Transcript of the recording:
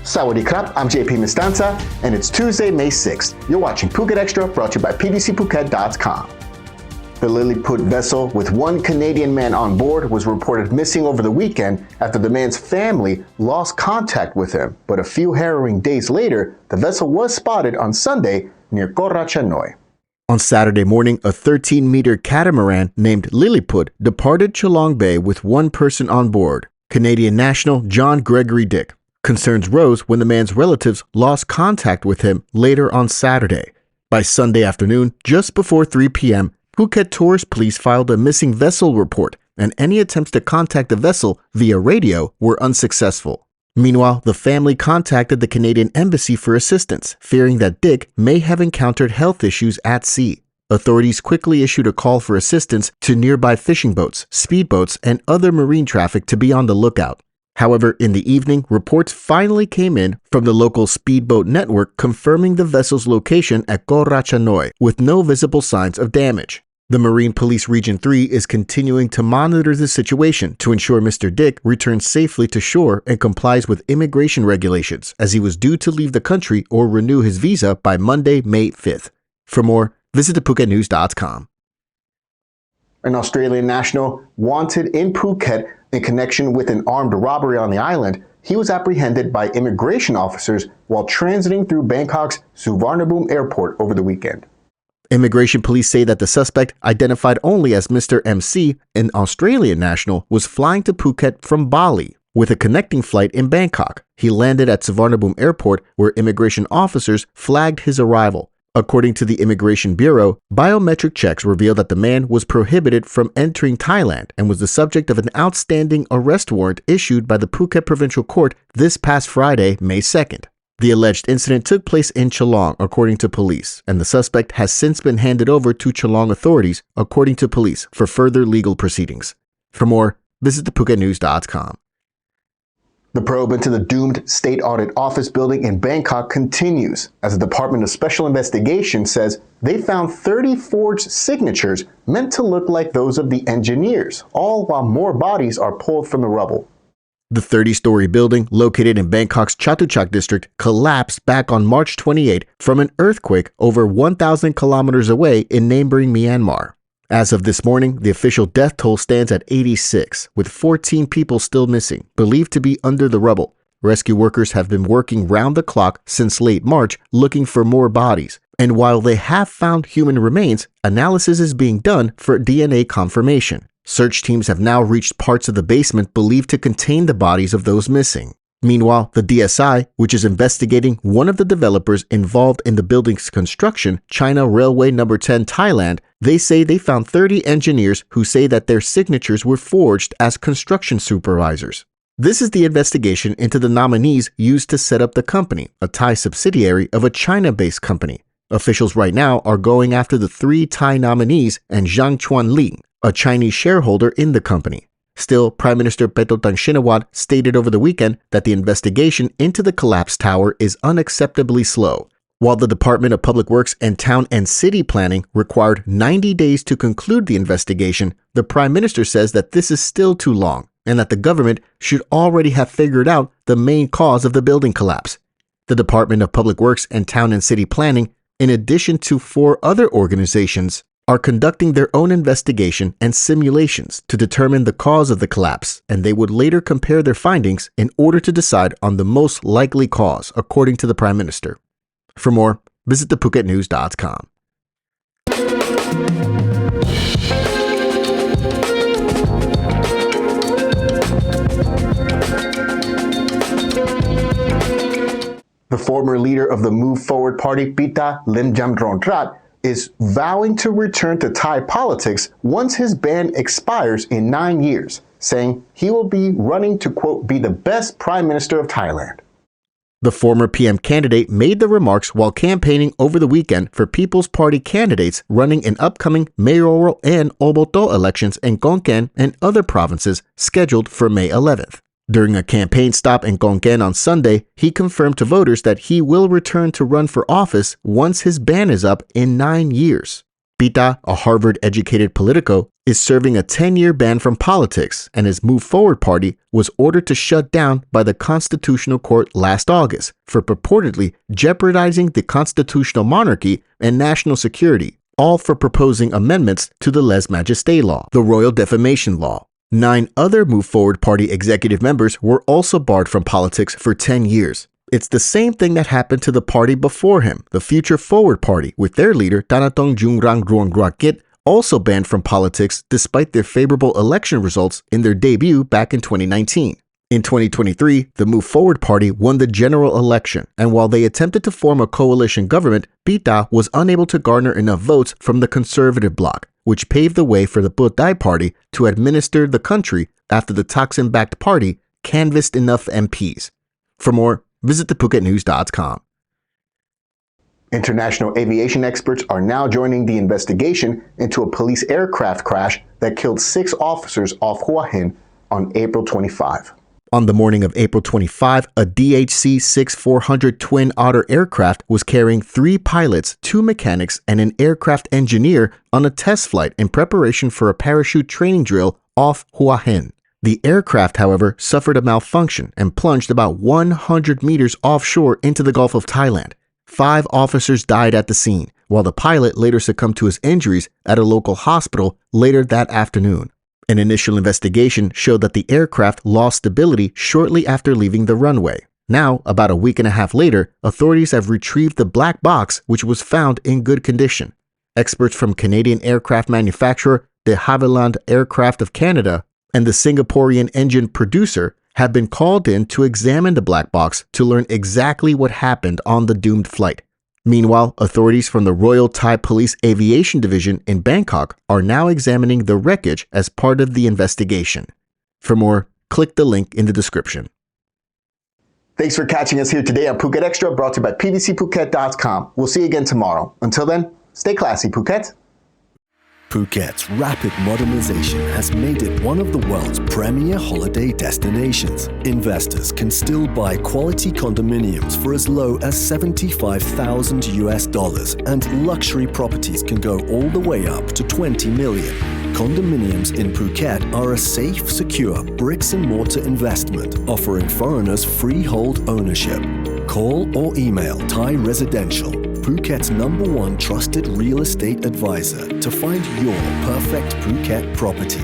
Sawadee krap, I'm JP Mestanza, and it's Tuesday, May 6th. You're watching Phuket Extra, brought to you by pdcphuket.com. The Lilliput vessel with one Canadian man on board was reported missing over the weekend after the man's family lost contact with him. But a few harrowing days later, the vessel was spotted on Sunday near Koh Ratcha Noi. On Saturday morning, a 13-meter catamaran named Lilliput departed Chalong Bay with one person on board, Canadian national John Gregory Dick. Concerns rose when the man's relatives lost contact with him later on Saturday. By Sunday afternoon, just before 3 p.m., Phuket Tourist Police filed a missing vessel report, and any attempts to contact the vessel via radio were unsuccessful. Meanwhile, the family contacted the Canadian Embassy for assistance, fearing that Dick may have encountered health issues at sea. Authorities quickly issued a call for assistance to nearby fishing boats, speedboats, and other marine traffic to be on the lookout. However, in the evening, reports finally came in from the local speedboat network confirming the vessel's location at Koh Ratcha Noi with no visible signs of damage. The Marine Police Region 3 is continuing to monitor the situation to ensure Mr. Dick returns safely to shore and complies with immigration regulations, as he was due to leave the country or renew his visa by Monday, May 5th. For more, visit thephuket.news.com. An Australian national wanted in Phuket in connection with an armed robbery on the island, he was apprehended by immigration officers while transiting through Bangkok's Suvarnabhumi airport over the weekend. Immigration police say that the suspect, identified only as Mr. MC, an Australian national, was flying to Phuket from Bali with a connecting flight in Bangkok. He landed at Suvarnabhumi airport where immigration officers flagged his arrival. According to the Immigration Bureau, biometric checks revealed that the man was prohibited from entering Thailand and was the subject of an outstanding arrest warrant issued by the Phuket Provincial Court this past Friday, May 2nd. The alleged incident took place in Chalong, according to police, and the suspect has since been handed over to Chalong authorities, according to police, for further legal proceedings. For more, visit thephuket.news.com. The probe into the doomed State Audit office building in Bangkok continues, as the Department of Special Investigation says they found 30 forged signatures meant to look like those of the engineers, all while more bodies are pulled from the rubble. The 30-story building, located in Bangkok's Chatuchak district, collapsed back on March 28 from an earthquake over 1,000 kilometers away in neighboring Myanmar. As of this morning, the official death toll stands at 86, with 14 people still missing, believed to be under the rubble. Rescue workers have been working round the clock since late March looking for more bodies. And while they have found human remains, analysis is being done for DNA confirmation. Search teams have now reached parts of the basement believed to contain the bodies of those missing. Meanwhile, the DSI, which is investigating one of the developers involved in the building's construction, China Railway No. 10 Thailand, they say they found 30 engineers who say that their signatures were forged as construction supervisors. This is the investigation into the nominees used to set up the company, a Thai subsidiary of a China-based company. Officials right now are going after the 3 Thai nominees and Zhang Chuanling, a Chinese shareholder in the company. Still, Prime Minister Paetongtarn Shinawatra stated over the weekend that the investigation into the collapsed tower is unacceptably slow. While the Department of Public Works and Town and City Planning required 90 days to conclude the investigation, the Prime Minister says that this is still too long and that the government should already have figured out the main cause of the building collapse. The Department of Public Works and Town and City Planning, in addition to 4 other organizations, are conducting their own investigation and simulations to determine the cause of the collapse, and they would later compare their findings in order to decide on the most likely cause, according to the Prime Minister. For more, visit thephuket.news.com. The former leader of the Move Forward Party, Pita, is vowing to return to Thai politics once his ban expires in 9 years, saying he will be running to, quote, be the best Prime Minister of Thailand. The former PM candidate made the remarks while campaigning over the weekend for People's Party candidates running in upcoming mayoral and oboto elections in Khon Kaen and other provinces scheduled for May 11th. During a campaign stop in Khon Kaen on Sunday, he confirmed to voters that he will return to run for office once his ban is up in 9 years. Pita, a Harvard-educated politico, is serving a 10-year ban from politics, and his Move Forward party was ordered to shut down by the Constitutional Court last August for purportedly jeopardizing the constitutional monarchy and national security, all for proposing amendments to the lèse majesté law, the royal defamation law. 9 other Move Forward party executive members were also barred from politics for 10 years. It's the same thing that happened to the party before him, the Future Forward Party, with their leader Danatong Jungrangruangruakit also banned from politics despite their favorable election results in their debut back in 2019. In 2023, the Move Forward Party won the general election, and while they attempted to form a coalition government, Pita was unable to garner enough votes from the conservative bloc, which paved the way for the Phuket Party to administer the country after the Thaksin-backed party canvassed enough MPs. For more, visit thephuket.news.com. International aviation experts are now joining the investigation into a police aircraft crash that killed 6 officers off Hua Hin on April 25. On the morning of April 25, a DHC-6400 Twin Otter aircraft was carrying 3 pilots, 2 mechanics, and an aircraft engineer on a test flight in preparation for a parachute training drill off Hua Hin. The aircraft, however, suffered a malfunction and plunged about 100 meters offshore into the Gulf of Thailand. 5 officers died at the scene, while the pilot later succumbed to his injuries at a local hospital later that afternoon. An initial investigation showed that the aircraft lost stability shortly after leaving the runway. Now, about a week and a half later, authorities have retrieved the black box, which was found in good condition. Experts from Canadian aircraft manufacturer de Havilland Aircraft of Canada and the Singaporean engine producer have been called in to examine the black box to learn exactly what happened on the doomed flight. Meanwhile, authorities from the Royal Thai Police Aviation Division in Bangkok are now examining the wreckage as part of the investigation. For more, click the link in the description. Thanks for catching us here today on Phuket Extra, brought to you by pdcphuket.com. We'll see you again tomorrow. Until then, stay classy, Phuket. Phuket's rapid modernization has made it one of the world's premier holiday destinations. Investors can still buy quality condominiums for as low as $75,000 and luxury properties can go all the way up to $20 million. Condominiums in Phuket are a safe, secure bricks-and-mortar investment offering foreigners freehold ownership. Call or email Thai Residential, Phuket's #1 trusted real estate advisor, to find your perfect Phuket property.